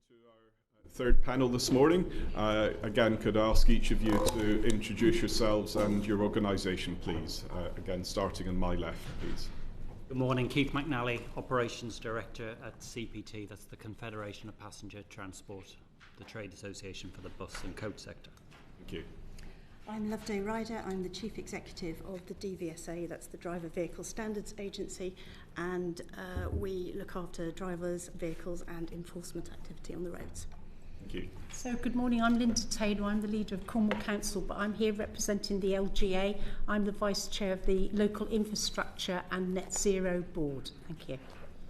to our third panel this morning. Again, could I ask each of you to introduce yourselves and your organisation, please? Again, starting on my left, please. Good morning, Keith McNally, Operations Director at CPT, that's the Confederation of Passenger Transport, the trade association for the bus and coach sector. Thank you. I'm Loveday Ryder, I'm the Chief Executive of the DVSA, that's the Driver Vehicle Standards Agency, and we look after drivers, vehicles and enforcement activity on the roads. Thank you. So good morning, I'm Linda Taylor, I'm the leader of Cornwall Council, but I'm here representing the LGA. I'm the Vice Chair of the Local Infrastructure and Net Zero Board. Thank you.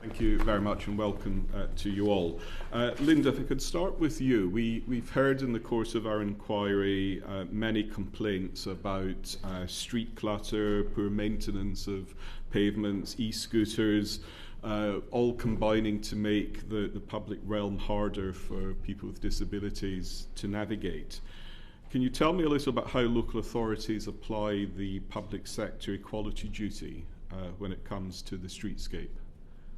Thank you very much and welcome to you all. Linda, if I could start with you. We've heard in the course of our inquiry many complaints about street clutter, poor maintenance of pavements, e-scooters, all combining to make the public realm harder for people with disabilities to navigate. Can you tell me a little about how local authorities apply the public sector equality duty when it comes to the streetscape?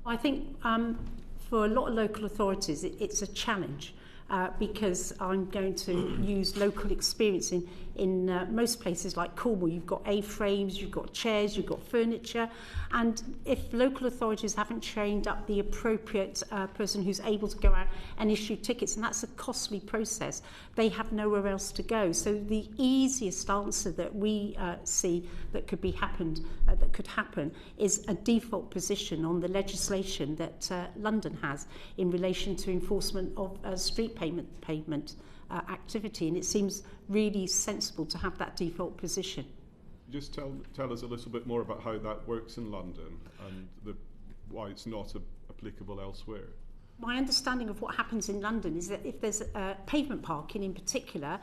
I think for a lot of local authorities it's a challenge because I'm going to use local experience in most places like Cornwall. You've got A-frames, you've got chairs, you've got furniture, and if local authorities haven't trained up the appropriate person who's able to go out and issue tickets, and that's a costly process, they have nowhere else to go. So the easiest answer that we see that could happen is a default position on the legislation that London has in relation to enforcement of street pavement activity, and it seems really sensible to have that default position. Just tell us a little bit more about how that works in London and why it's not applicable elsewhere. My understanding of what happens in London is that if there's pavement parking in particular,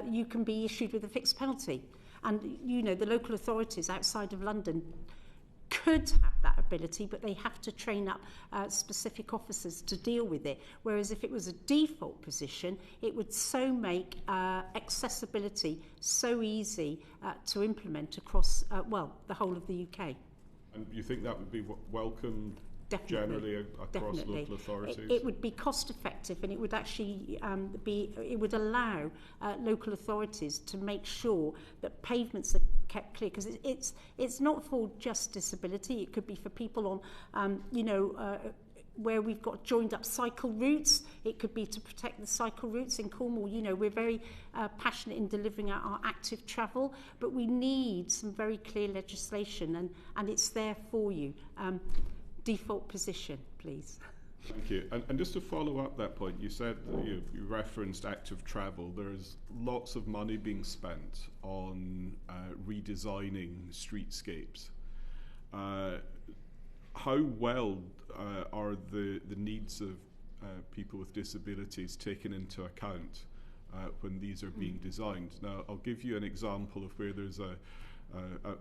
you can be issued with a fixed penalty. And, you know, the local authorities outside of London could have that ability, but they have to train up specific officers to deal with it. Whereas if it was a default position, it would so make accessibility so easy to implement across, the whole of the UK. And you think that would be welcome? Definitely. Generally across local authorities? It would be cost effective, and it would actually it would allow local authorities to make sure that pavements are kept clear, because it's not for just disability. It could be for people on where we've got joined up cycle routes. It could be to protect the cycle routes in Cornwall. You know, we're very passionate in delivering out our active travel, but we need some very clear legislation, and it's there for you. Default position, please. Thank you. And just to follow up that point, you said that you referenced active travel. There's lots of money being spent on redesigning streetscapes. How well are the needs of people with disabilities taken into account when these are being designed? Now, I'll give you an example of where there's a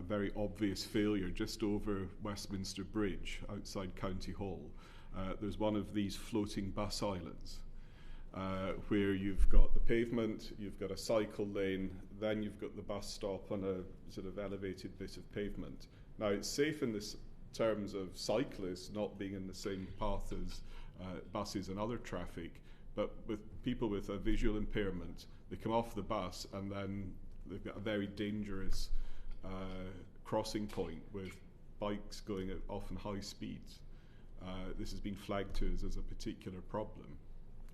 very obvious failure just over Westminster Bridge outside County Hall. There's one of these floating bus islands where you've got the pavement, you've got a cycle lane, then you've got the bus stop on a sort of elevated bit of pavement. Now, it's safe in this terms of cyclists not being in the same path as buses and other traffic, but with people with a visual impairment, they come off the bus and then they've got a very dangerous crossing point with bikes going at often high speeds. This has been flagged to us as a particular problem,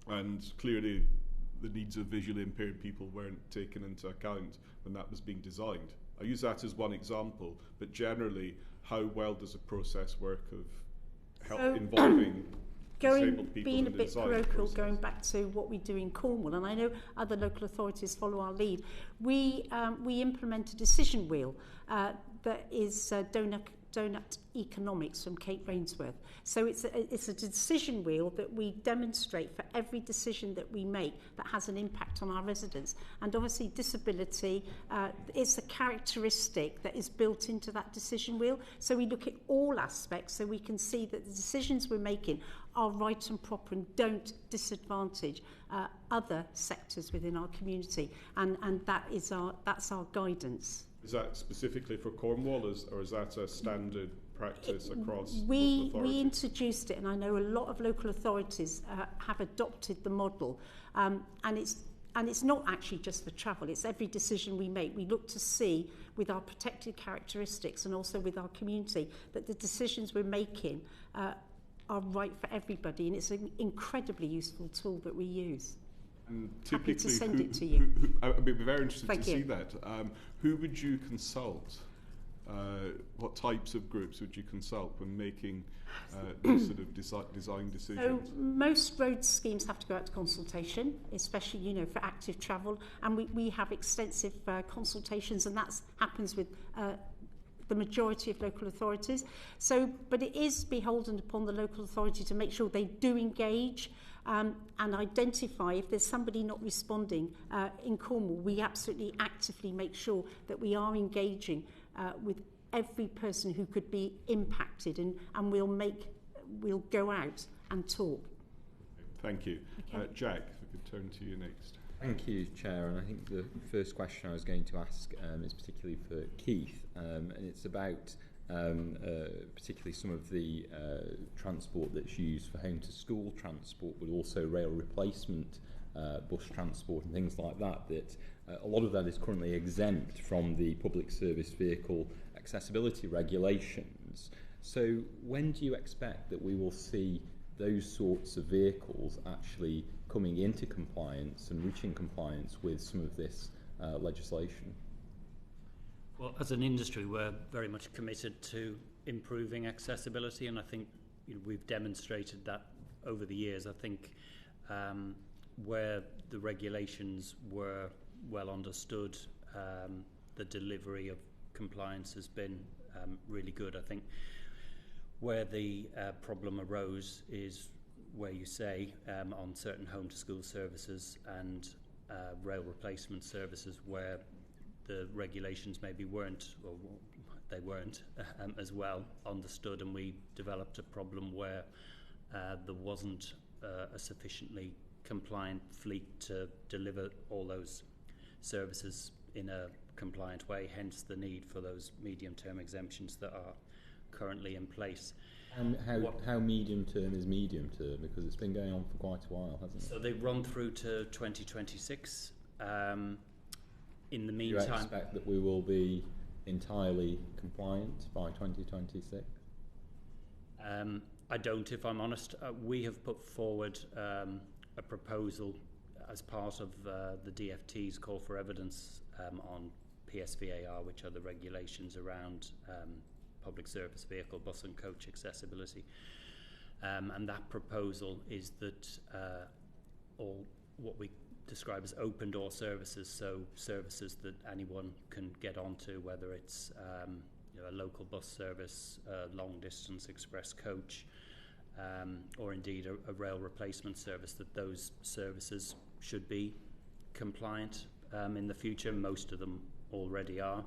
and clearly the needs of visually impaired people weren't taken into account when that was being designed. I use that as one example, but generally, how well does a process work of involving disabled people being in a the bit design parochial, process? going back to what we do in Cornwall, and I know other local authorities follow our lead. We implement a decision wheel that is Donut Economics from Kate Rainsworth. So it's a decision wheel that we demonstrate for every decision that we make that has an impact on our residents. And obviously disability is a characteristic that is built into that decision wheel. So we look at all aspects so we can see that the decisions we're making are right and proper and don't disadvantage other sectors within our community. And that's our guidance. Is that specifically for Cornwall, or is that a standard practice across local We authorities? introduced it, and I know a lot of local authorities have adopted the model, and it's not actually just for travel, it's every decision we make. We look to see, with our protected characteristics and also with our community, that the decisions we're making are right for everybody, and it's an incredibly useful tool that we use. And Happy to typically, send it to you. I'd be very interested Thank to you. see that. Who would you consult? What types of groups would you consult when making these sort of design So decisions? most road schemes have to go out to consultation, especially, you know, for active travel, and we have extensive consultations, and that happens with the majority of local authorities. So, but it is beholden upon the local authority to make sure they do engage and identify if there's somebody not responding. In Cornwall, we absolutely actively make sure that we are engaging with every person who could be impacted, and we'll go out and talk. Thank you. Okay. Jack, if we could turn to you next. Thank you, Chair. And I think the first question I was going to ask is particularly for Keith, and it's about particularly some of the transport that's used for home-to-school transport, but also rail replacement bus transport and things like that, that a lot of that is currently exempt from the public service vehicle accessibility regulations. So when do you expect that we will see those sorts of vehicles actually coming into compliance and reaching compliance with some of this legislation? Well, as an industry, we're very much committed to improving accessibility, and I think we've demonstrated that over the years. I think where the regulations were well understood, the delivery of compliance has been really good. I think where the problem arose is where you say on certain home-to-school services and rail replacement services where the regulations maybe weren't as well understood, and we developed a problem where there wasn't a sufficiently compliant fleet to deliver all those services in a compliant way, hence the need for those medium-term exemptions that are currently in place. And how medium term is medium term? Because it's been going on for quite a while, hasn't it? So they run through to 2026. In the Do meantime, you expect that we will be entirely compliant by 2026? I don't, if I'm honest. We have put forward a proposal as part of the DFT's call for evidence on PSVAR, which are the regulations around public service vehicle, bus and coach accessibility. And that proposal is that all what we describe as open door services, so services that anyone can get onto, whether it's a local bus service, long distance express coach, or indeed a rail replacement service, that those services should be compliant in the future. Most of them already are.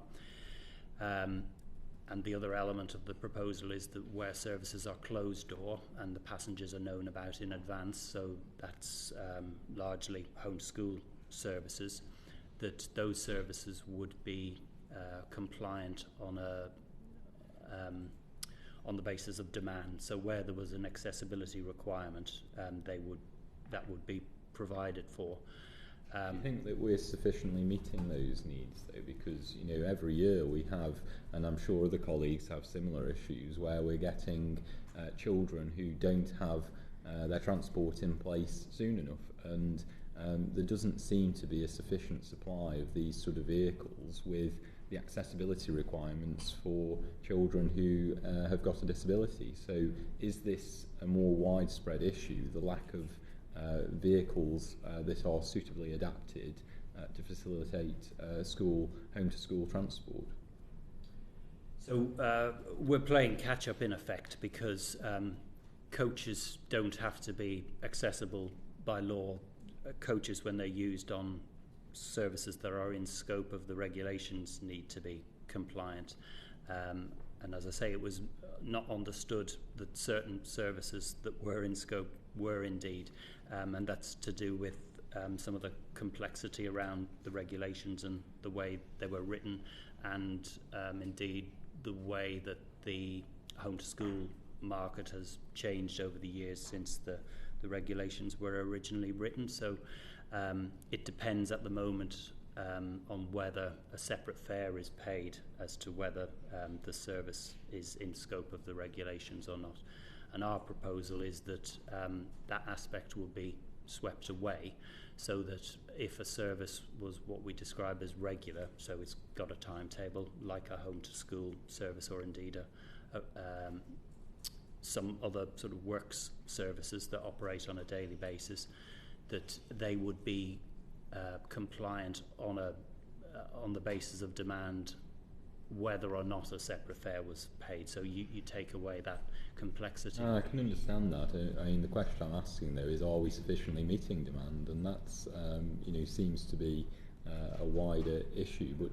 And the other element of the proposal is that where services are closed door and the passengers are known about in advance, so that's largely home school services, that those services would be compliant on the basis of demand. So where there was an accessibility requirement, that would be provided for. Do you think that we're sufficiently meeting those needs, though? Because, every year we have, and I'm sure other colleagues have similar issues, where we're getting children who don't have their transport in place soon enough, and there doesn't seem to be a sufficient supply of these sort of vehicles with the accessibility requirements for children who have got a disability. So is this a more widespread issue, the lack of vehicles that are suitably adapted to facilitate home-to-school transport? So we're playing catch-up in effect, because coaches don't have to be accessible by law. Coaches, when they're used on services that are in scope of the regulations, need to be compliant. And as I say, it was not understood that certain services that were in scope were indeed, and that's to do with some of the complexity around the regulations and the way they were written, and indeed the way that the home to school market has changed over the years since the regulations were originally written. So it depends at the moment on whether a separate fare is paid as to whether the service is in scope of the regulations or not. And our proposal is that that aspect will be swept away, so that if a service was what we describe as regular, so it's got a timetable like a home to school service, or indeed some other sort of works services that operate on a daily basis, that they would be compliant on the basis of demand, whether or not a separate fare was paid. So you take away that complexity. I can understand that. I mean, the question I'm asking though is, are we sufficiently meeting demand? And that's seems to be a wider issue. But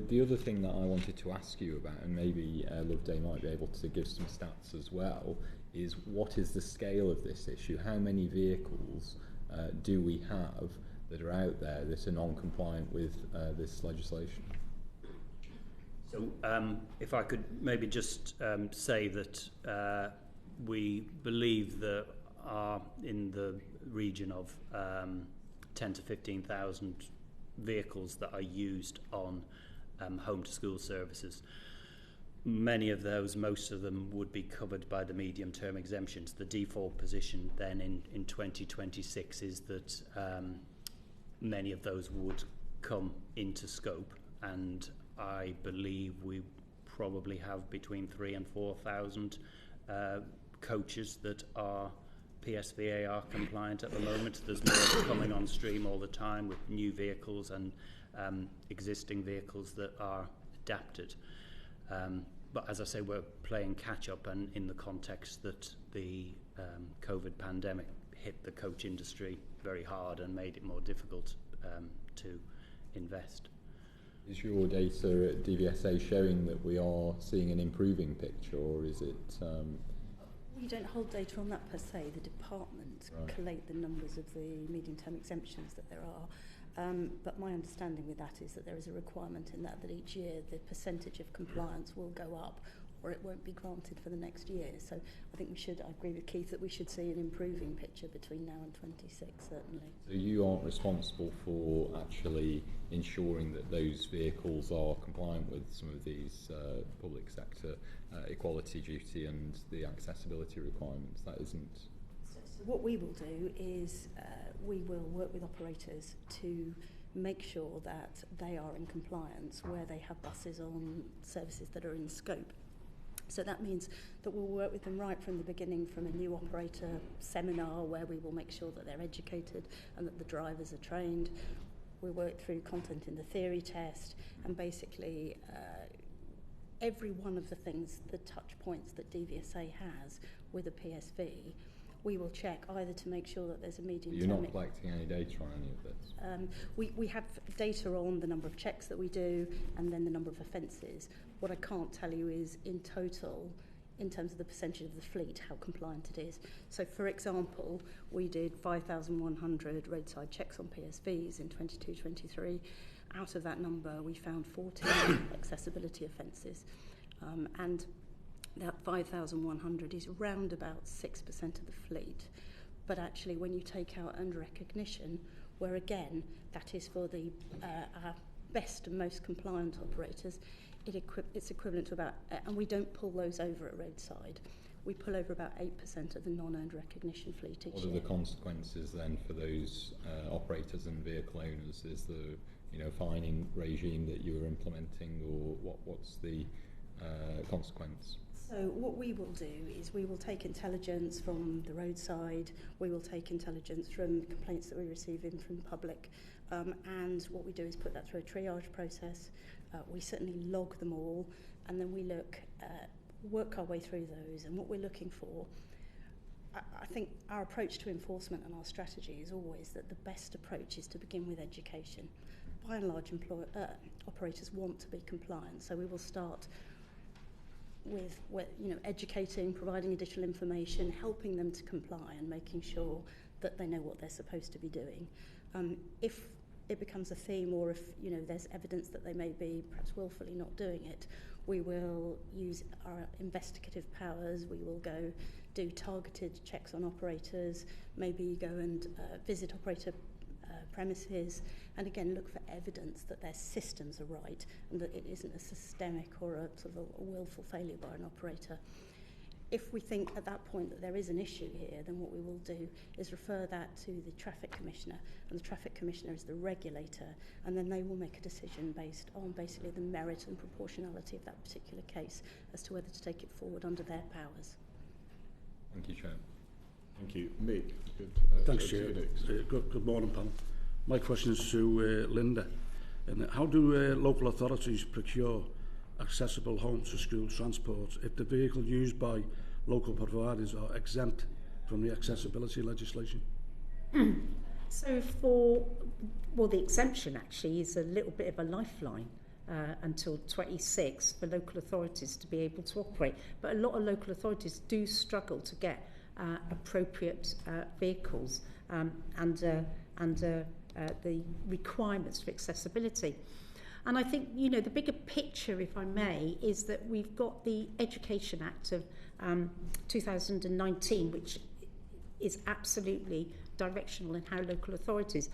the other thing that I wanted to ask you about, and maybe Loveday might be able to give some stats as well, is what is the scale of this issue? How many vehicles do we have that are out there that are non-compliant with this legislation? So if I could maybe just say that we believe there are in the region of 10 to 15,000 vehicles that are used on home to school services. Many of those, most of them, would be covered by the medium term exemptions. The default position then in 2026 is that many of those would come into scope, and I believe we probably have between 3,000 and 4,000 coaches that are PSVAR compliant at the moment. There's more coming on stream all the time with new vehicles and existing vehicles that are adapted. But as I say, we're playing catch up, and in the context that the COVID pandemic hit the coach industry very hard and made it more difficult to invest. Is your data at DVSA showing that we are seeing an improving picture, or is it... We don't hold data on that per se. The department collate the numbers of the medium-term exemptions that there are. But my understanding with that is that there is a requirement in that each year the percentage of compliance will go up, or it won't be granted for the next year. So I think I agree with Keith, that we should see an improving picture between now and 26, certainly. So you aren't responsible for actually ensuring that those vehicles are compliant with some of these public sector equality duty and the accessibility requirements? That isn't... So what we will do is we will work with operators to make sure that they are in compliance where they have buses on services that are in scope. So that means that we'll work with them right from the beginning, from a new operator seminar where we will make sure that they're educated and that the drivers are trained. We work through content in the theory test, and basically every one of the things, the touch points that DVSA has with a PSV, we will check either to make sure that there's a medium term... You're not collecting any data on any of this? We have data on the number of checks that we do and then the number of offences. What I can't tell you is in total, in terms of the percentage of the fleet, how compliant it is. So for example, we did 5,100 roadside checks on PSVs in 22-23. Out of that number, we found 14 accessibility offences. And that 5,100 is round about 6% of the fleet. But actually, when you take out under recognition, where again, that is for the our best and most compliant operators, it's equivalent to about, and we don't pull those over at roadside, we pull over about 8% of the non-earned recognition fleet each year. What are the consequences then for those operators and vehicle owners? Is the fining regime that you're implementing, or what's the consequence? So what we will do is we will take intelligence from the roadside, we will take intelligence from complaints that we receive in from the public, and what we do is put that through a triage process. We certainly log them all, and then we work our way through those. And what we're looking for, I think our approach to enforcement and our strategy is always that the best approach is to begin with education. By and large, operators want to be compliant, so we will start with educating, providing additional information, helping them to comply, and making sure that they know what they're supposed to be doing. If it becomes a theme, or if there's evidence that they may be perhaps willfully not doing it, we will use our investigative powers. We will go do targeted checks on operators, maybe go and visit operator premises, and again look for evidence that their systems are right and that it isn't a systemic or a sort of a willful failure by an operator. If we think at that point that there is an issue here, then what we will do is refer that to the Traffic Commissioner, and the Traffic Commissioner is the regulator, and then they will make a decision based on basically the merit and proportionality of that particular case as to whether to take it forward under their powers. Thank you, Chair. Thank you. Mick, Thanks, Chair. Good morning, panel. My question is to Linda. And how do local authorities procure accessible home to school transport if the vehicle used by local providers are exempt from the accessibility legislation? So the exemption actually is a little bit of a lifeline until 26 for local authorities to be able to operate. But a lot of local authorities do struggle to get appropriate vehicles and the requirements for accessibility. And I think, the bigger picture, if I may, is that we've got the Education Act of 2019, which is absolutely directional in how local authorities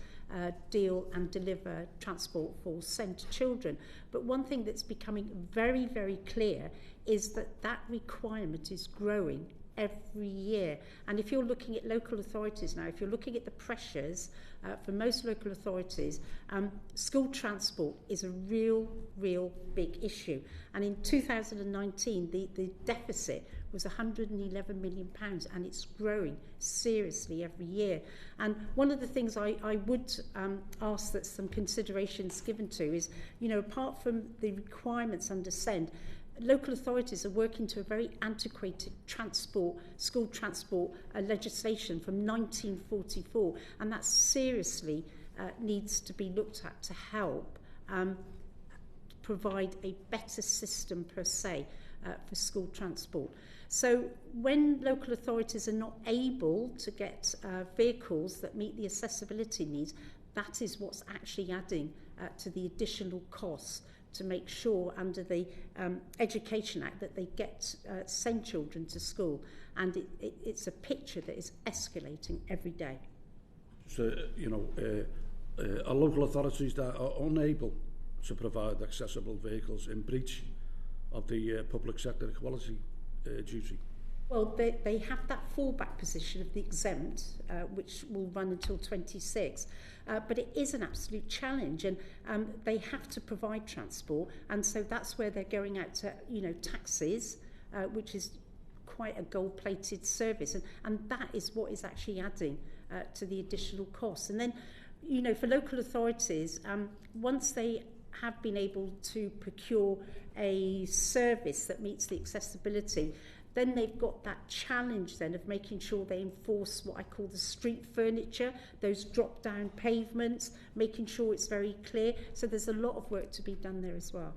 deal and deliver transport for SEND children. But one thing that's becoming very, very clear is that requirement is growing every year. And if you're looking at local authorities now, if you're looking at the pressures for most local authorities, school transport is a real big issue. And in 2019, the deficit was £111 million, and it's growing seriously every year. And one of the things I would ask that some considerations given to is, apart from the requirements under SEND, local authorities are working to a very antiquated school transport legislation from 1944, and that seriously needs to be looked at to help provide a better system per se for school transport. So when local authorities are not able to get vehicles that meet the accessibility needs, that is what's actually adding to the additional costs to make sure under the Education Act that they get send children to school. And it's a picture that is escalating every day. So, are local authorities that are unable to provide accessible vehicles in breach of the public sector equality duty? Well, they have that fallback position of the exempt, which will run until 26. But it is an absolute challenge, and they have to provide transport, and so that's where they're going out to, taxis, which is quite a gold-plated service, and that is what is actually adding to the additional costs. And then, for local authorities, once they have been able to procure a service that meets the accessibility, then they've got that challenge then of making sure they enforce what I call the street furniture, those drop-down pavements, making sure it's very clear. So there's a lot of work to be done there as well.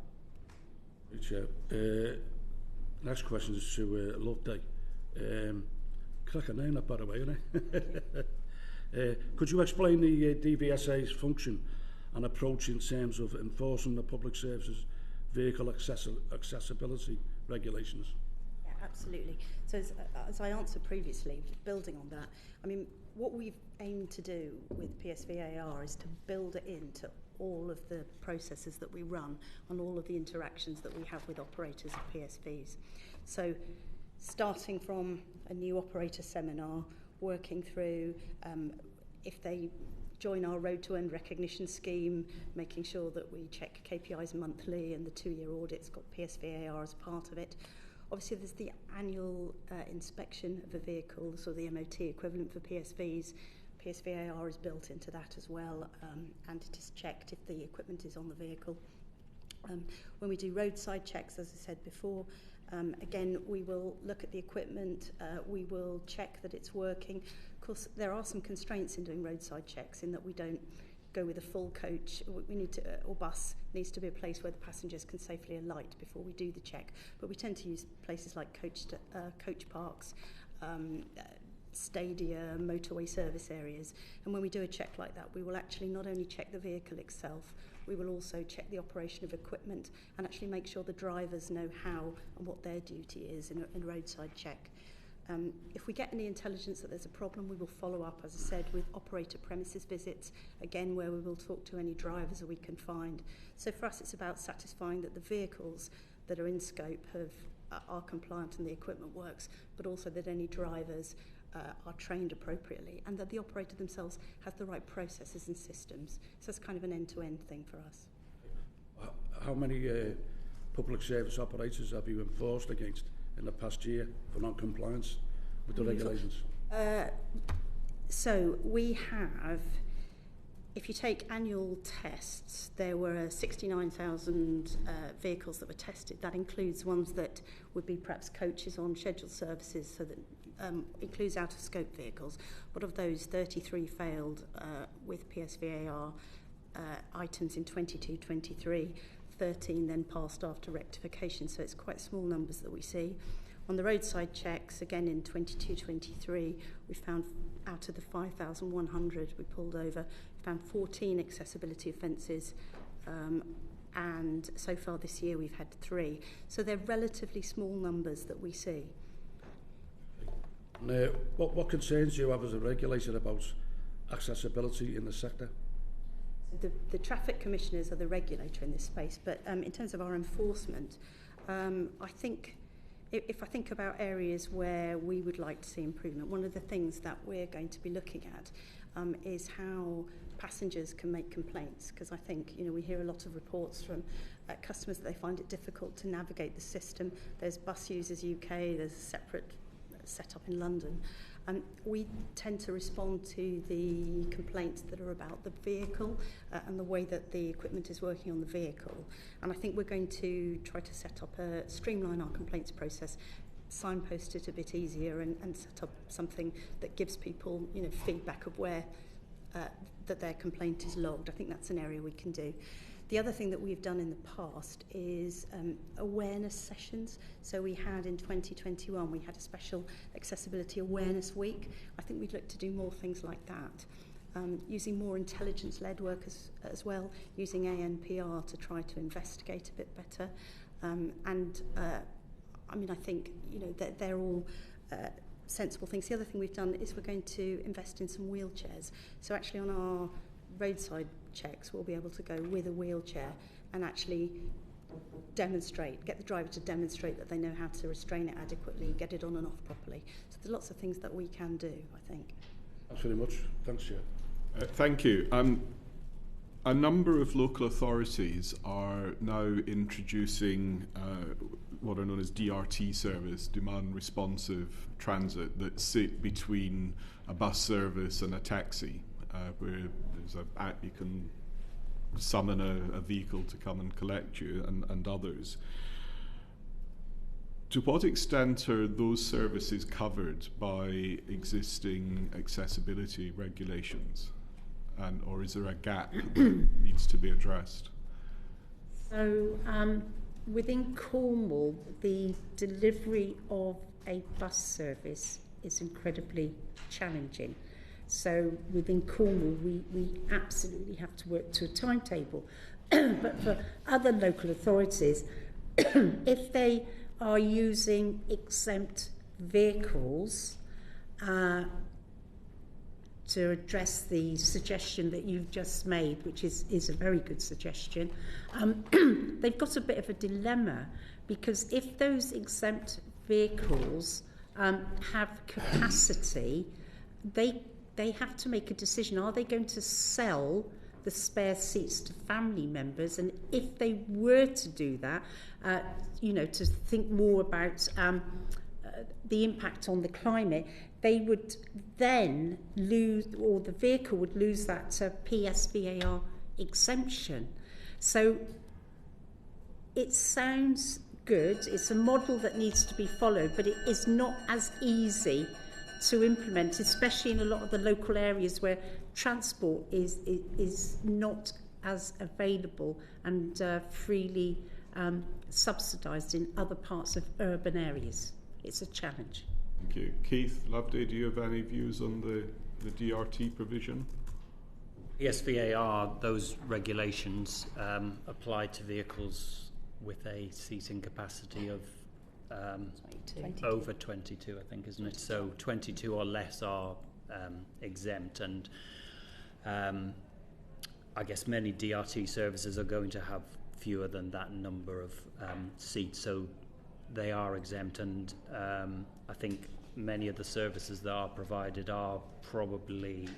Next question is to Loveday. Cracker name, that by the way, isn't it? Could you explain the DVSA's function and approach in terms of enforcing the public services vehicle accessibility regulations? Absolutely. So as I answered previously, building on that, what we've aimed to do with PSVAR is to build it into all of the processes that we run and all of the interactions that we have with operators of PSVs. So starting from a new operator seminar, working through if they join our Road to End recognition scheme, making sure that we check KPIs monthly and the 2-year audit's got PSVAR as part of it. Obviously, there's the annual inspection of a vehicle, so the MOT equivalent for PSVs. PSVAR is built into that as well, and it is checked if the equipment is on the vehicle. When we do roadside checks, as I said before, again, we will look at the equipment, we will check that it's working. Of course, there are some constraints in doing roadside checks in that we don't go with a full coach. We need to, or bus needs to be a place where the passengers can safely alight before we do the check. But we tend to use places like coach parks, stadia, motorway service areas. And when we do a check like that, we will actually not only check the vehicle itself, we will also check the operation of equipment and actually make sure the drivers know how and what their duty is in a roadside check. If we get any intelligence that there's a problem, we will follow up, as I said, with operator premises visits, again, where we will talk to any drivers that we can find. So for us, it's about satisfying that the vehicles that are in scope are compliant and the equipment works, but also that any drivers are trained appropriately and that the operator themselves has the right processes and systems. So it's kind of an end-to-end thing for us. How many public service operators have you enforced against in the past year for non-compliance with the regulations? So we have, if you take annual tests, there were 69,000 vehicles that were tested. That includes ones that would be perhaps coaches on scheduled services, so that includes out-of-scope vehicles. But of those, 33 failed with PSVAR items in 22-23. 13 then passed after rectification, so it's quite small numbers that we see. On the roadside checks, again in 22-23, we found out of the 5,100 we pulled over, we found 14 accessibility offences, and so far this year we've had 3. So they're relatively small numbers that we see. What concerns do you have as a regulator about accessibility in the sector? The traffic commissioners are the regulator in this space, but in terms of our enforcement, I think if I think about areas where we would like to see improvement, one of the things that we're going to be looking at is how passengers can make complaints, because I think we hear a lot of reports from customers that they find it difficult to navigate the system. There's Bus Users UK, there's a separate set up in London. We tend to respond to the complaints that are about the vehicle and the way that the equipment is working on the vehicle. And I think we're going to try to set up streamline our complaints process, signpost it a bit easier, and set up something that gives people feedback of where that their complaint is logged. I think that's an area we can do. The other thing that we've done in the past is awareness sessions. So we had in 2021, we had a special accessibility awareness week. I think we'd look to do more things like that, using more intelligence-led work as well, using ANPR to try to investigate a bit better. I think that they're all sensible things. The other thing we've done is we're going to invest in some wheelchairs. So actually on our roadside checks, we'll be able to go with a wheelchair and actually get the driver to demonstrate that they know how to restrain it adequately, get it on and off properly. So there's lots of things that we can do, I think. Thanks very much. Thanks, Chair. Thank you. A number of local authorities are now introducing what are known as DRT service, demand responsive transit, that sit between a bus service and a taxi. Where there's an app you can summon a vehicle to come and collect you, and others. To what extent are those services covered by existing accessibility regulations, or is there a gap that needs to be addressed? So within Cornwall, the delivery of a bus service is incredibly challenging. So within Cornwall, we absolutely have to work to a timetable. But for other local authorities, if they are using exempt vehicles to address the suggestion that you've just made, which is a very good suggestion, they've got a bit of a dilemma, because if those exempt vehicles have capacity, they have to make a decision. Are they going to sell the spare seats to family members? And if they were to do that, to think more about the impact on the climate, they would then lose, or the vehicle would lose that PSVAR exemption. So it sounds good. It's a model that needs to be followed, but it is not as easy to implement, especially in a lot of the local areas where transport is not as available and freely subsidised in other parts of urban areas. It's a challenge. Thank you. Keith Loveday, do you have any views on the DRT provision? PSVAR, those regulations apply to vehicles with a seating capacity of 22. over 22, I think, isn't it? So 22 or less are exempt, and I guess many DRT services are going to have fewer than that number of seats, so they are exempt, and I think many of the services that are provided are probably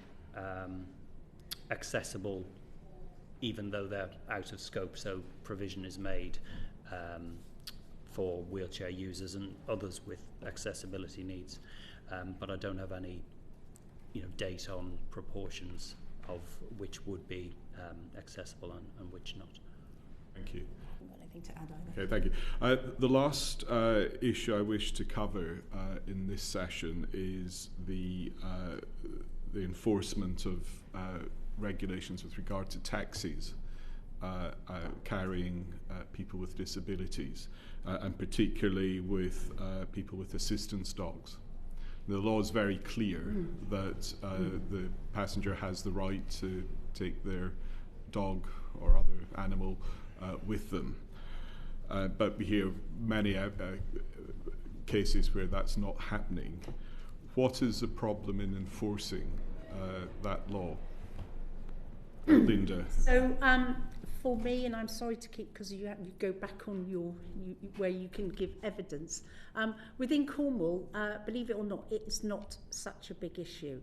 accessible even though they're out of scope, so provision is made for wheelchair users and others with accessibility needs, but I don't have any date on proportions of which would be accessible and which not. Thank you. I haven't got anything to add either. Okay, thank you. The last issue I wish to cover in this session is the enforcement of regulations with regard to taxis carrying people with disabilities, and particularly with people with assistance dogs. The law is very clear that the passenger has the right to take their dog or other animal with them. But we hear many cases where that's not happening. What is the problem in enforcing that law? Linda. So for me, and I'm sorry to keep, because you go back on where you can give evidence. Within Cornwall, believe it or not, it's not such a big issue.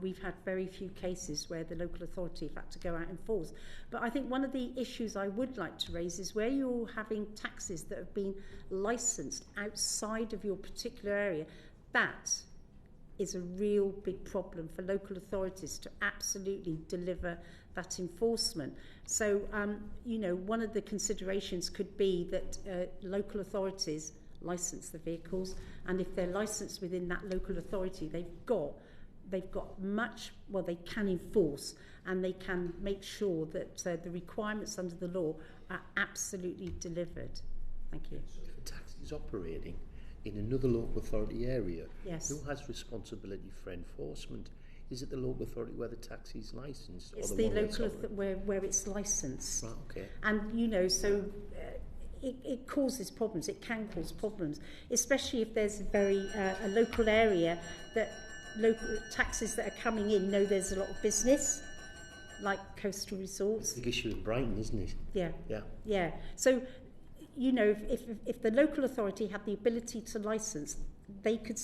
We've had very few cases where the local authority have had to go out and enforce. But I think one of the issues I would like to raise is where you're having taxis that have been licensed outside of your particular area. That is a real big problem for local authorities to absolutely deliver that enforcement. So, one of the considerations could be that local authorities license the vehicles, and if they're licensed within that local authority, they've got they can enforce, and they can make sure that the requirements under the law are absolutely delivered. Thank you. So if a taxi is operating in another local authority area, Yes. who has responsibility for enforcement? Is it the local authority where the taxi is licensed? It's or the one local where where it's licensed. Right, okay. And, so it causes problems. It can cause problems, especially if there's a local area that local taxis that are coming in know there's a lot of business, like coastal resorts. Big issue in Brighton, isn't it? Yeah. Yeah. Yeah. So, if the local authority had the ability to license, they could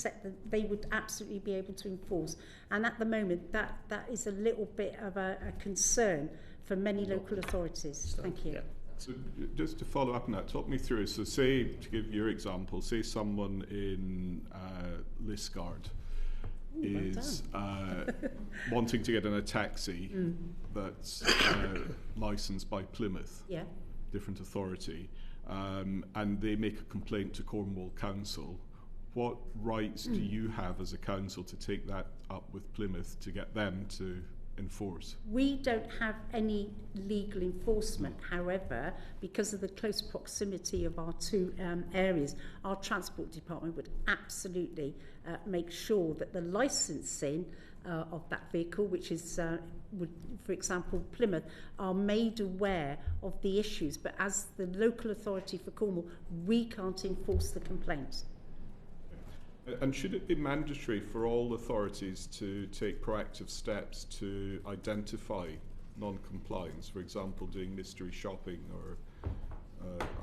they would absolutely be able to enforce. And at the moment, that is a little bit of a concern for many local authorities. Thank you. Yeah. So just to follow up on that, talk me through. So say, to give your example, say someone in Liskeard is wanting to get in a taxi that's licensed by Plymouth, different authority, and they make a complaint to Cornwall Council. What rights do you have as a council to take that up with Plymouth to get them to enforce? We don't have any legal enforcement. However, because of the close proximity of our two areas, our transport department would absolutely make sure that the licensing of that vehicle, which is, for example, Plymouth, are made aware of the issues. But as the local authority for Cornwall, we can't enforce the complaints. And should it be mandatory for all authorities to take proactive steps to identify non-compliance, for example, doing mystery shopping or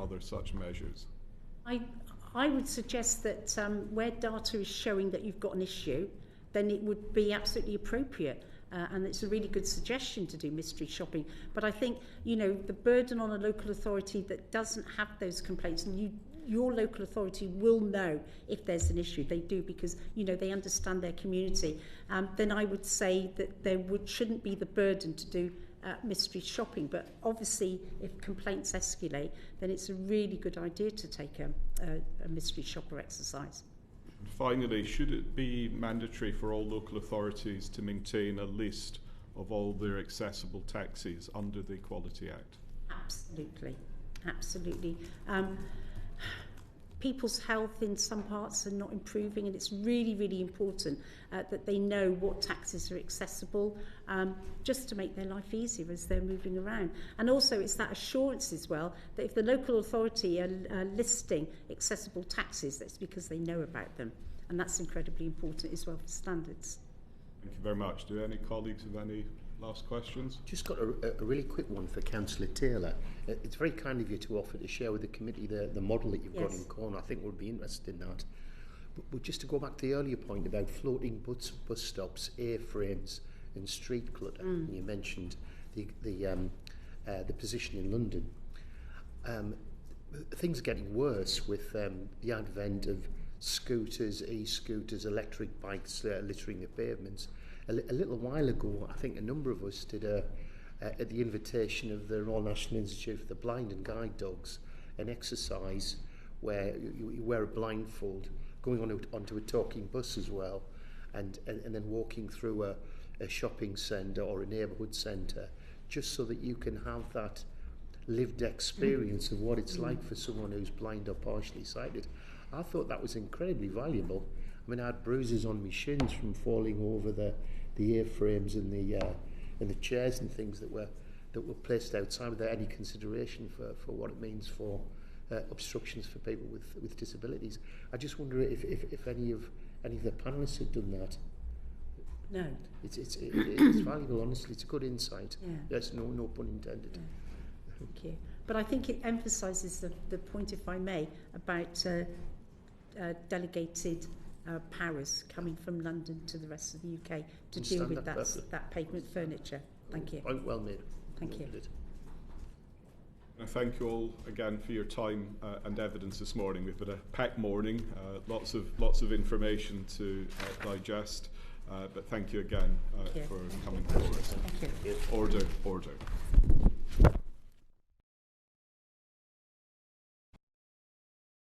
other such measures? I would suggest that where data is showing that you've got an issue, then it would be absolutely appropriate. And it's a really good suggestion to do mystery shopping. But I think, the burden on a local authority that doesn't have those complaints, and your local authority will know if there's an issue. They do, because they understand their community. Then I would say that there shouldn't be the burden to do mystery shopping. But obviously, if complaints escalate, then it's a really good idea to take a mystery shopper exercise. Finally, should it be mandatory for all local authorities to maintain a list of all their accessible taxis under the Equality Act? Absolutely. people's health in some parts are not improving, and it's really, really important that they know what taxis are accessible, just to make their life easier as they're moving around. And also it's that assurance as well that if the local authority are listing accessible taxis, that's because they know about them, and that's incredibly important as well for standards. Thank you very much. Do any colleagues have any last questions? Just got a really quick one for Councillor Taylor. It's very kind of you to offer to share with the committee the model that you've got in Cornwall. I think we'll be interested in that. But just to go back to the earlier point about floating bus stops, A-frames and street clutter, and you mentioned the position in London. Things are getting worse with the advent of scooters, e-scooters, electric bikes littering the pavements. A little while ago, I think a number of us did at the invitation of the Royal National Institute for the Blind and Guide Dogs, an exercise where you wear a blindfold, going onto a talking bus as well, and then walking through a shopping centre or a neighbourhood centre, just so that you can have that lived experience of what it's like for someone who's blind or partially sighted. I thought that was incredibly valuable. I mean, I had bruises on my shins from falling over the A-frames and the chairs and things that were placed outside without any consideration for what it means for obstructions for people with disabilities. I just wonder if any of the panellists had done that. No. It's valuable, honestly. It's a good insight. Yeah. Yes, no pun intended. Yeah. Thank you. But I think it emphasises the point, if I may, about delegated powers coming from London to the rest of the UK to deal with that pavement furniture. Thank you. Point well made. Thank you. I thank you all again for your time and evidence this morning. We've had a packed morning, lots of information to digest, but thank you again for coming forward. Thank you. Order.